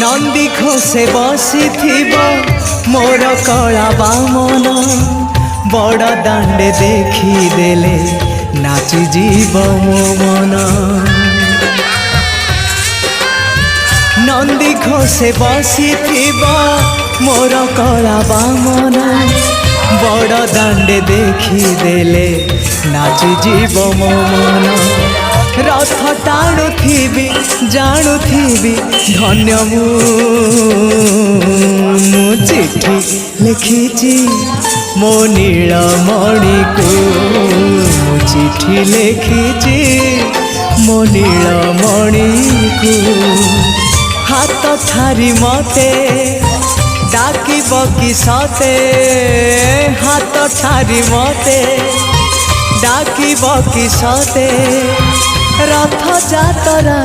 नंदी घोषे बसी मोर कला बामन बड़ दांडे देखीदेले नाची जीव मो मन। नंदी घोषे बसी मोर कला बामन बड़ दांडे देखीदेले नाची जीव मो मन। रथ टाणुथिबी जाणुथिबी धन्य मु चिठी लिखिची मो नीलमणि को मु चिठी लिखिची मो नीलमणि को। हाथ ठारी मते डाकिब कि सते हाथ ठारी मते डाकिब कि सते रथ जातरा।